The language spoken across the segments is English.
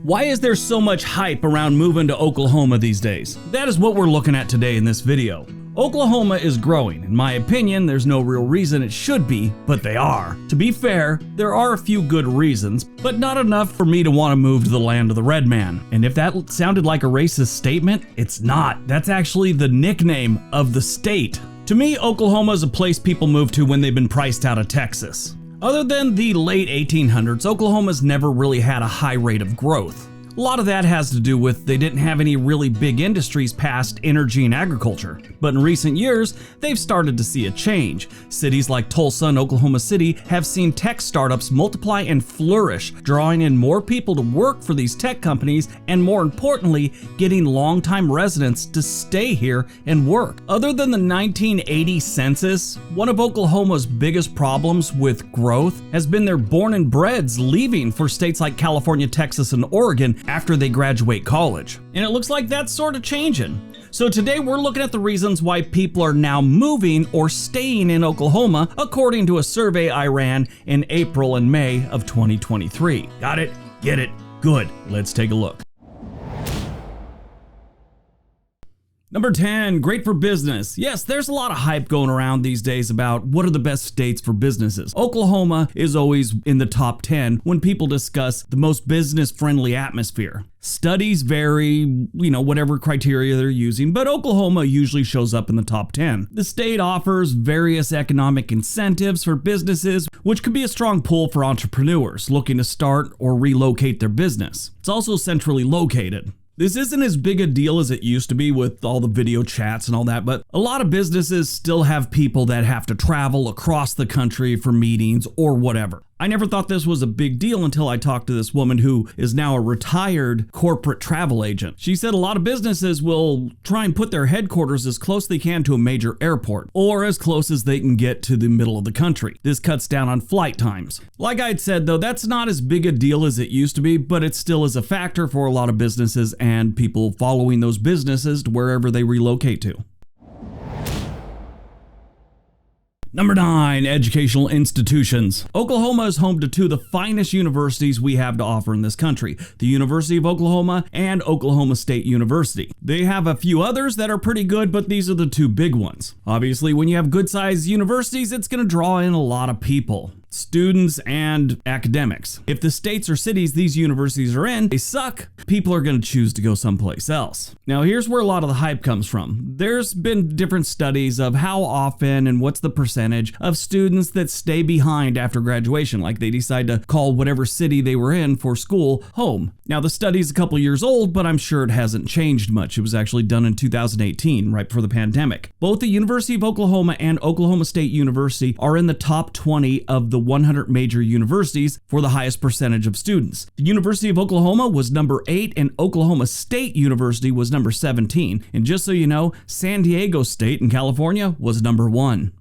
Why is there so much hype around moving to Oklahoma these days? That is what we're looking at today in this video. Oklahoma is growing. In my opinion, there's no real reason it should be, but they are. To be fair, there are a few good reasons, but not enough for me to want to move to the land of the red man. And if that sounded like a racist statement, it's not. That's actually the nickname of the state. To me, Oklahoma is a place people move to when they've been priced out of Texas. Other than the late 1800s, Oklahoma's never really had a high rate of growth. A lot of that has to do with they didn't have any really big industries past energy and agriculture. But in recent years, they've started to see a change. Cities like Tulsa and Oklahoma City have seen tech startups multiply and flourish, drawing in more people to work for these tech companies and, more importantly, getting longtime residents to stay here and work. Other than the 1980 census, one of Oklahoma's biggest problems with growth has been their born and breds leaving for states like California, Texas, and Oregon after they graduate college. And it looks like that's sort of changing. So today we're looking at the reasons why people are now moving or staying in Oklahoma, according to a survey I ran in April and May of 2023. Got it? Get it? Good. Let's take a look. Number 10, great for business. Yes, there's a lot of hype going around these days about what are the best states for businesses. Oklahoma is always in the top 10 when people discuss the most business-friendly atmosphere. Studies vary, whatever criteria they're using, but Oklahoma usually shows up in the top 10. The state offers various economic incentives for businesses, which could be a strong pull for entrepreneurs looking to start or relocate their business. It's also centrally located. This isn't as big a deal as it used to be with all the video chats and all that, but a lot of businesses still have people that have to travel across the country for meetings or whatever. I never thought this was a big deal until I talked to this woman who is now a retired corporate travel agent. She said a lot of businesses will try and put their headquarters as close they can to a major airport, or as close as they can get to the middle of the country. This cuts down on flight times. Like I'd said though, that's not as big a deal as it used to be, but it still is a factor for a lot of businesses and people following those businesses to wherever they relocate to. Number 9, educational institutions. Oklahoma is home to two of the finest universities we have to offer in this country, the University of Oklahoma and Oklahoma State University. They have a few others that are pretty good, but these are the two big ones. Obviously, when you have good-sized universities, it's going to draw in a lot of people. Students and academics. If the states or cities these universities are in, they suck, people are going to choose to go someplace else. Now here's where a lot of the hype comes from. There's been different studies of how often and what's the percentage of students that stay behind after graduation, like they decide to call whatever city they were in for school home. Now the study's a couple years old, but I'm sure it hasn't changed much. It was actually done in 2018, right before the pandemic. Both the University of Oklahoma and Oklahoma State University are in the top 20 of the 100 major universities for the highest percentage of students. The University of Oklahoma was number 8 and Oklahoma State University was number 17. And just so you know, San Diego State in California was number 1.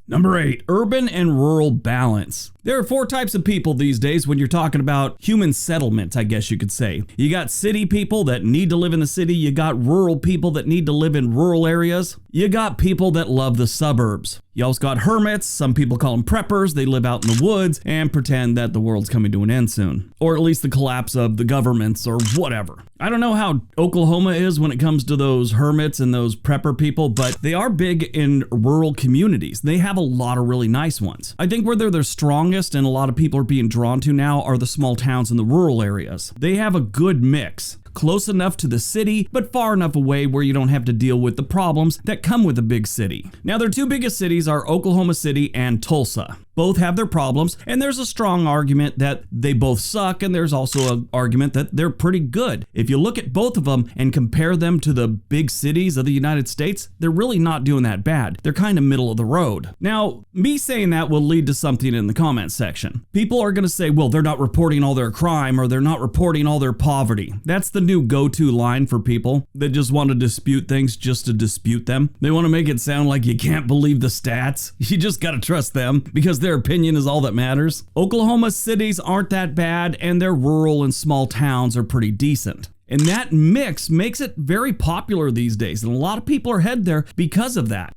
Number 8, urban and rural balance. There are 4 types of people these days when you're talking about human settlement, I guess you could say. You got city people that need to live in the city. You got rural people that need to live in rural areas. You got people that love the suburbs. You also got hermits, some people call them preppers. They live out in the woods and pretend that the world's coming to an end soon. Or at least the collapse of the governments or whatever. I don't know how Oklahoma is when it comes to those hermits and those prepper people, but they are big in rural communities. They have a lot of really nice ones. I think where they're the strongest and a lot of people are being drawn to now are the small towns in the rural areas. They have a good mix. Close enough to the city, but far enough away where you don't have to deal with the problems that come with a big city. Now, their 2 biggest cities are Oklahoma City and Tulsa. Both have their problems, and there's a strong argument that they both suck, and there's also an argument that they're pretty good. If you look at both of them and compare them to the big cities of the United States, they're really not doing that bad. They're kind of middle of the road. Now, me saying that will lead to something in the comment section. People are going to say, well, they're not reporting all their crime, or they're not reporting all their poverty. That's the new go-to line for people that just want to dispute things just to dispute them. They want to make it sound like you can't believe the stats. You just got to trust them because their opinion is all that matters. Oklahoma's cities aren't that bad and their rural and small towns are pretty decent. And that mix makes it very popular these days, and a lot of people are headed there because of that.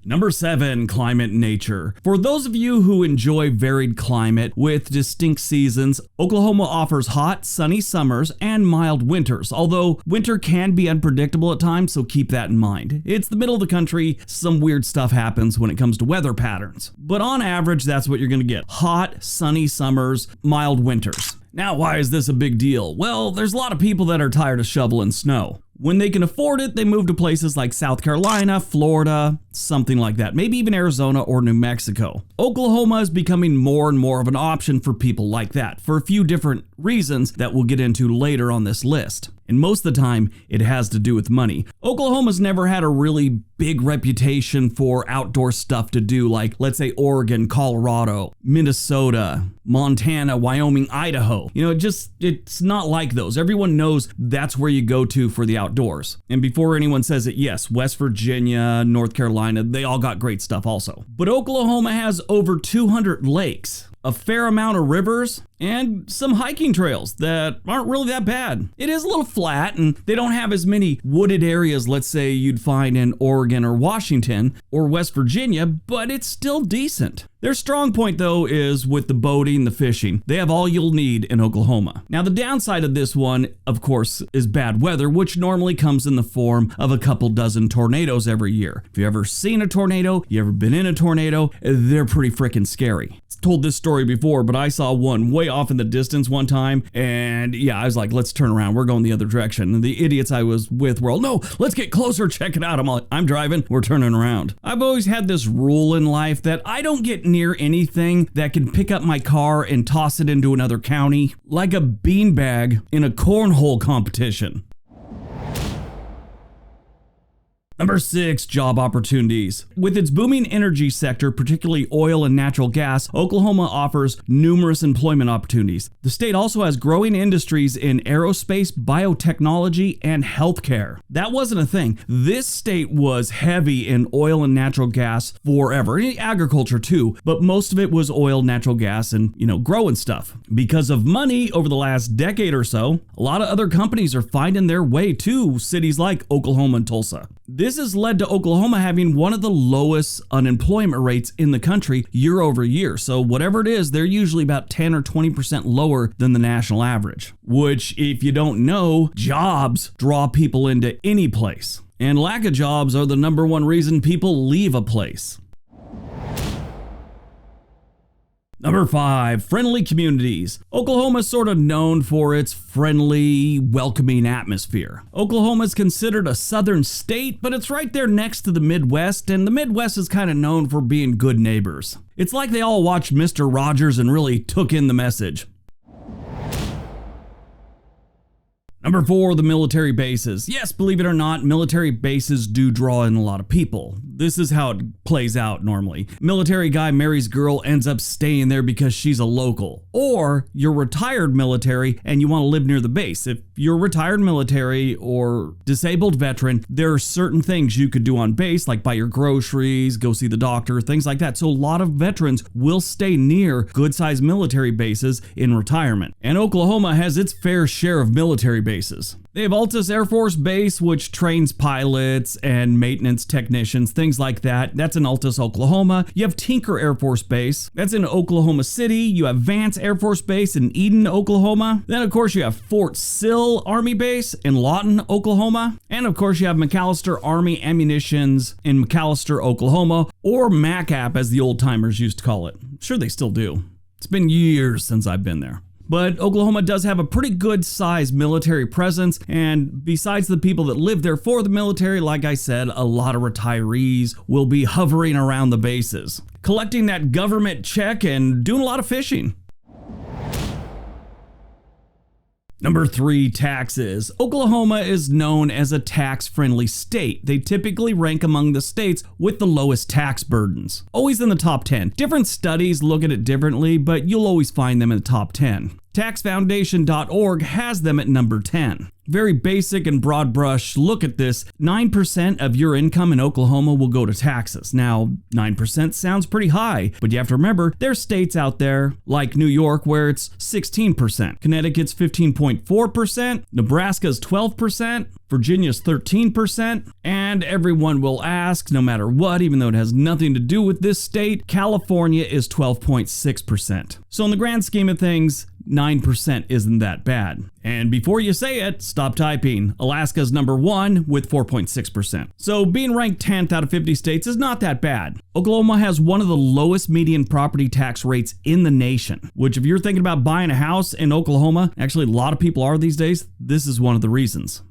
Number 7, climate and nature. For those of you who enjoy varied climate with distinct seasons, Oklahoma offers hot, sunny summers and mild winters, although winter can be unpredictable at times, so keep that in mind. It's the middle of the country, some weird stuff happens when it comes to weather patterns. But on average, that's what you're gonna get. Hot, sunny summers, mild winters. Now, why is this a big deal? Well, there's a lot of people that are tired of shoveling snow. When they can afford it, they move to places like South Carolina, Florida, something like that, maybe even Arizona or New Mexico. Oklahoma is becoming more and more of an option for people like that for a few different reasons that we'll get into later on this list. And most of the time, it has to do with money. Oklahoma's never had a really big reputation for outdoor stuff to do, like, let's say, Oregon, Colorado, Minnesota, Montana, Wyoming, Idaho. You know, it's not like those. Everyone knows that's where you go to for the outdoors. And before anyone says it, yes, West Virginia, North Carolina, they all got great stuff also. But Oklahoma has over 200 lakes, a fair amount of rivers, and some hiking trails that aren't really that bad. It is a little flat and they don't have as many wooded areas, let's say, you'd find in Oregon or Washington or West Virginia, but it's still decent. Their strong point though is with the boating, the fishing. They have all you'll need in Oklahoma. Now the downside of this one, of course, is bad weather, which normally comes in the form of a couple dozen tornadoes every year. If you've ever seen a tornado, you ever been in a tornado, they're pretty freaking scary. I've told this story before, but I saw one way off in the distance one time, and yeah, I was like, let's turn around, we're going the other direction. And the idiots I was with were all, no, let's get closer, check it out. I'm like, I'm driving, we're turning around. I've always had this rule in life that I don't get near anything that can pick up my car and toss it into another county, like a beanbag in a cornhole competition. Number 6, job opportunities. With its booming energy sector, particularly oil and natural gas, Oklahoma offers numerous employment opportunities. The state also has growing industries in aerospace, biotechnology, and healthcare. That wasn't a thing. This state was heavy in oil and natural gas forever. Agriculture too, but most of it was oil, natural gas, and, growing stuff. Because of money over the last decade or so, a lot of other companies are finding their way to cities like Oklahoma and Tulsa. This has led to Oklahoma having one of the lowest unemployment rates in the country year over year. So whatever it is, they're usually about 10 or 20% lower than the national average, which, if you don't know, jobs draw people into any place. And lack of jobs are the number one reason people leave a place. Number 5, friendly communities. Oklahoma is sort of known for its friendly, welcoming atmosphere. Oklahoma is considered a southern state, but it's right there next to the Midwest, and the Midwest is kind of known for being good neighbors. It's like they all watched Mr. Rogers and really took in the message. Number 4, the military bases. Yes, believe it or not, military bases do draw in a lot of people. This is how it plays out normally. Military guy marries girl, ends up staying there because she's a local. Or you're retired military and you want to live near the base. If you're retired military or disabled veteran, there are certain things you could do on base, like buy your groceries, go see the doctor, things like that. So a lot of veterans will stay near good-sized military bases in retirement. And Oklahoma has its fair share of military bases. They have Altus Air Force Base, which trains pilots and maintenance technicians, things like that. That's in Altus, Oklahoma. You have Tinker Air Force Base. That's in Oklahoma City. You have Vance Air Force Base in Eden, Oklahoma. Then, of course, you have Fort Sill Army Base in Lawton, Oklahoma. And, of course, you have McAllister Army Ammunitions in McAllister, Oklahoma, or MACAP, as the old-timers used to call it. I'm sure they still do. It's been years since I've been there. But Oklahoma does have a pretty good sized military presence, and besides the people that live there for the military, like I said, a lot of retirees will be hovering around the bases, collecting that government check and doing a lot of fishing. Number 3, taxes. Oklahoma is known as a tax-friendly state. They typically rank among the states with the lowest tax burdens, always in the top 10. Different studies look at it differently, but you'll always find them in the top 10. TaxFoundation.org has them at number 10. Very basic and broad brush look at this. 9% of your income in Oklahoma will go to taxes. Now, 9% sounds pretty high, but you have to remember there's states out there like New York where it's 16%. Connecticut's 15.4%. Nebraska's 12%. Virginia's 13%, and everyone will ask, no matter what, even though it has nothing to do with this state, California is 12.6%. So in the grand scheme of things, 9% isn't that bad. And before you say it, stop typing. Alaska's number 1 with 4.6%. So being ranked 10th out of 50 states is not that bad. Oklahoma has one of the lowest median property tax rates in the nation, which if you're thinking about buying a house in Oklahoma, actually a lot of people are these days, this is one of the reasons.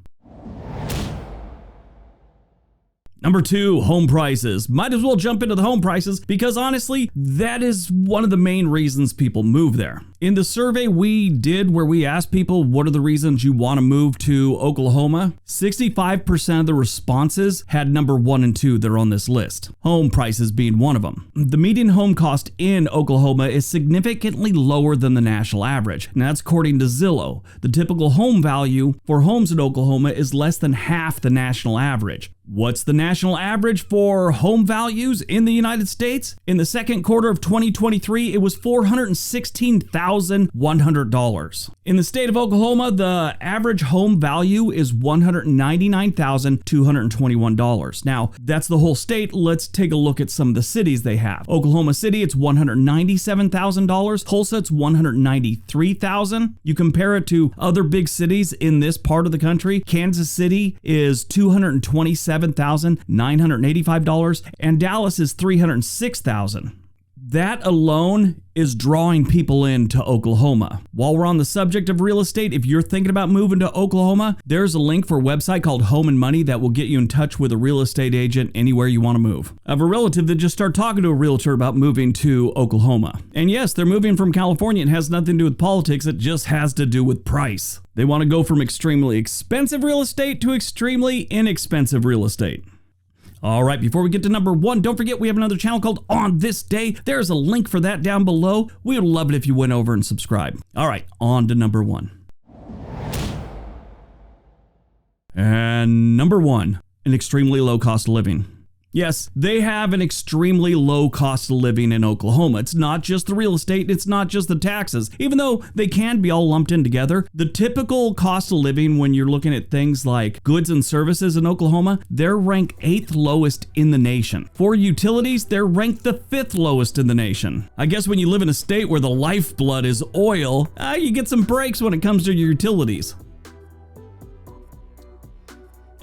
Number 2, home prices. Might as well jump into the home prices because honestly, that is one of the main reasons people move there. In the survey we did where we asked people what are the reasons you want to move to Oklahoma, 65% of the responses had number 1 and 2 that are on this list, home prices being one of them. The median home cost in Oklahoma is significantly lower than the national average, and that's according to Zillow. The typical home value for homes in Oklahoma is less than half the national average. What's the national average for home values in the United States? In the second quarter of 2023, it was $416,100. In the state of Oklahoma, the average home value is $199,221. Now, that's the whole state. Let's take a look at some of the cities they have. Oklahoma City, it's $197,000. Tulsa, it's $193,000. You compare it to other big cities in this part of the country. Kansas City is $227,985, and Dallas is $306,000. That alone is drawing people into Oklahoma. While we're on the subject of real estate, if you're thinking about moving to Oklahoma, there's a link for a website called Home and Money that will get you in touch with a real estate agent anywhere you want to move. I have a relative that just started talking to a realtor about moving to Oklahoma. And yes, they're moving from California. It has nothing to do with politics. It just has to do with price. They want to go from extremely expensive real estate to extremely inexpensive real estate. All right, before we get to number 1, don't forget we have another channel called On This Day. There's a link for that down below. We would love it if you went over and subscribed. All right, on to number 1. And number 1, an extremely low cost of living. Yes, they have an extremely low cost of living in Oklahoma. It's not just the real estate, it's not just the taxes. Even though they can be all lumped in together, the typical cost of living when you're looking at things like goods and services in Oklahoma, they're ranked 8th lowest in the nation. For utilities, they're ranked the 5th lowest in the nation. I guess when you live in a state where the lifeblood is oil, you get some breaks when it comes to your utilities.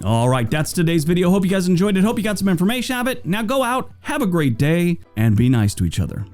All right, that's today's video. Hope you guys enjoyed it. Hope you got some information out of it. Now go out, have a great day, and be nice to each other.